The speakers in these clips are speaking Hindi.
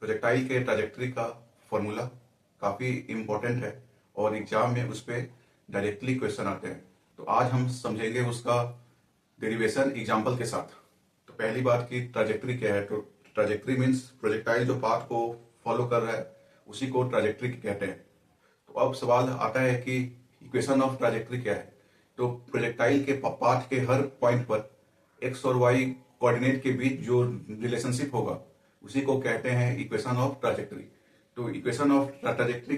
प्रोजेक्टाइल के ट्राजेक्टरी का फॉर्मूला काफ़ी इम्पोर्टेंट है और एग्जाम में उस पर डायरेक्टली क्वेश्चन आते हैं। तो आज हम समझेंगे उसका डेरिवेशन एग्जाम्पल के साथ। तो पहली बात की ट्राजेक्टरी क्या है। तो ट्राजेक्टरी मीन्स प्रोजेक्टाइल जो पाथ को फॉलो कर रहा है उसी को ट्राजेक्टरी कहते हैं। तो अब सवाल आता है कि इक्वेशन ऑफ ट्राजेक्टरी क्या है। तो प्रोजेक्टाइल के पाथ के हर पॉइंट पर एक्स और वाई कोऑर्डिनेट के बीच जो रिलेशनशिप होगा उसी को कहते हैं इक्वेशन ऑफ ट्राजेक्टरी। तो इक्वेशन ऑफ ट्राजेक्टरी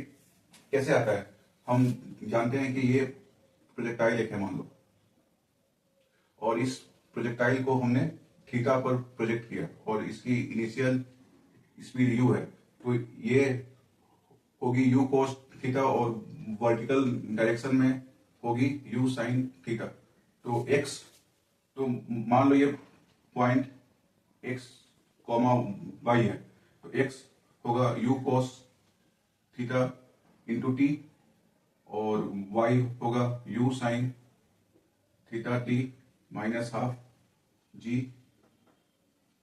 कैसे आता है, हम जानते हैं कि ये प्रोजेक्टाइल एक है मान लो, और इस प्रोजेक्टाइल को हमने थीटा पर प्रोजेक्ट किया और इसकी इनिशियल स्पीड u है। तो ये होगी u cos थीटा और वर्टिकल डायरेक्शन में होगी u sin थीटा। तो x, तो मान लो ये पॉइंट x, y है, तो x होगा u cos theta into T और y होगा u sin theta T minus half g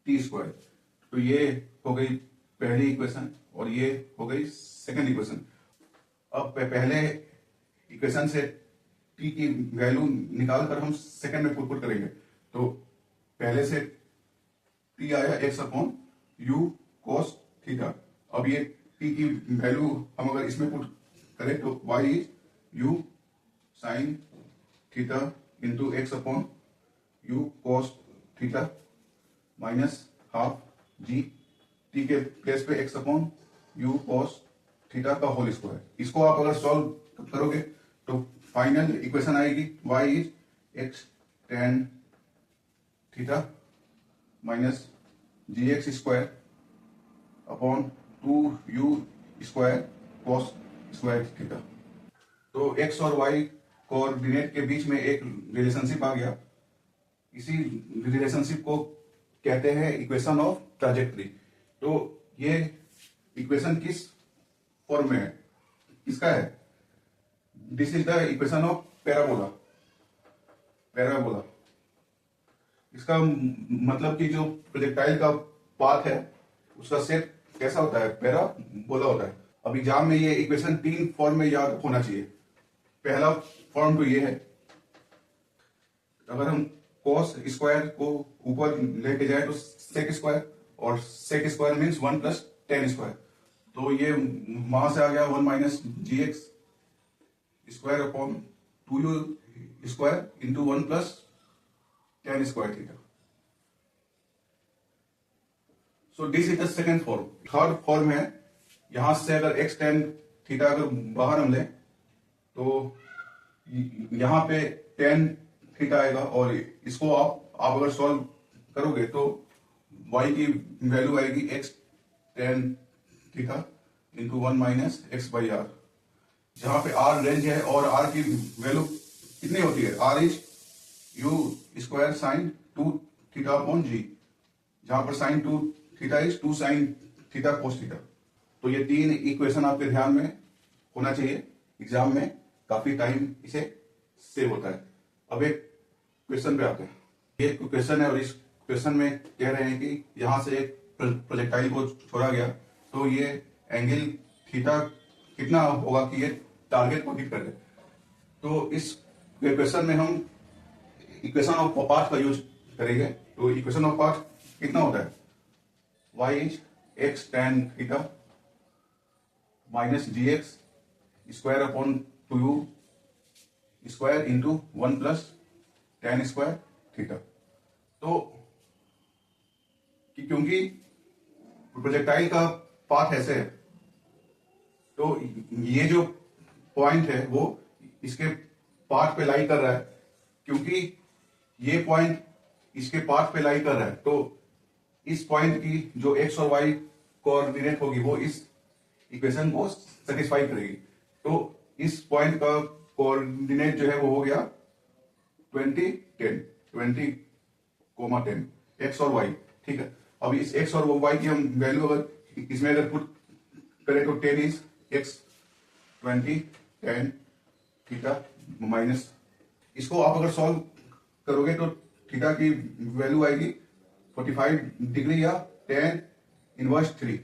T square. तो ये हो गई पहली इक्वेशन और ये हो गई सेकंड इक्वेशन। अब पहले इक्वेशन से टी की वैल्यू निकालकर हम सेकंड में पुट करेंगे। तो पहले से टी आया x upon u cos theta. अब ये टी की वैल्यू हम अगर इसमें पुट करें तो y is u sine theta into x upon u cos theta minus half g t के प्लेस पे x upon u cos theta का होल स्क्वायर। इसको आप अगर सॉल्व करोगे तो फाइनल इक्वेशन आएगी y is x tan theta minus g x square upon two u square cos square theta. तो x और y कोऑर्डिनेट के बीच में एक रिलेशनशिप आ गया। इसी रिलेशनशिप को कहते हैं इक्वेशन ऑफ ट्राजेक्टरी। तो ये इक्वेशन किस फॉर्म में है, किसका है? This is the equation of parabola. Parabola इसका मतलब कि जो प्रोजेक्टाइल का पाथ है उसका शेप कैसा होता है, पैराबोला होता है। अब एग्जाम में ये इक्वेशन तीन फॉर्म में याद होना चाहिए। पहला फॉर्म तो ये है, अगर हम कॉस स्क्वायर को ऊपर लेके जाए तो सेक स्क्वायर, और sec square means 1 plus tan square. तो ये वहां से आ गया 1 minus g x square upon two u square into 1 plus tan square theta. So this is the second form. Third form है, यहां से अगर एक्स टेन थीटा अगर बाहर हम लें तो यहां पे टेन थीटा आएगा और इसको आप अगर सॉल्व करोगे तो y की वैल्यू आएगी x tan theta into 1 minus x by r, जहां पे r रेंज है और r की वैल्यू कितनी होती है, r is u square sine two theta upon g, जहां पर sine two theta is two sine theta cos theta. तो ये तीन इक्वेशन आपके ध्यान में होना चाहिए, एग्जाम में काफी टाइम इसे सेव होता है। अब एक क्वेश्चन पे आते हैं। ये क्वेश्चन है और इस क्वेश्चन में कह रहे हैं कि यहां से एक प्रोजेक्टाइल को छोड़ा गया तो ये एंगल थीटा कितना होगा कि ये टारगेट को हिट कर दे। तो इस क्वेश्चन में हम इक्वेशन ऑफ पाथ का यूज करेंगे। तो इक्वेशन ऑफ पाथ कितना होता है, y is x tan theta minus g x square upon two u square into 1 plus tan square theta. तो क्योंकि प्रोजेक्टाइल का पाथ ऐसे है तो ये जो पॉइंट है वो इसके पाथ पे लाई कर रहा है। क्योंकि ये पॉइंट इसके पाथ पे लाई कर रहा है तो इस पॉइंट की जो एक्स और वाई कोऑर्डिनेट होगी वो इस इक्वेशन को सेटिस्फाई करेगी। तो इस पॉइंट का कोऑर्डिनेट जो है वो हो गया 20 कोमा 10 एक्स और वाई। ठीक है, अब इस एक्स और वाई की हम वैल्यू अगर इसमें अगर पुट करें तो 10 इज एक्स 20 10 थीटा माइनस, इसको आप अगर सॉल्व करोगे तो थीटा की वैल्यू आएगी 45 डिग्री या 10 इनवर्स 3।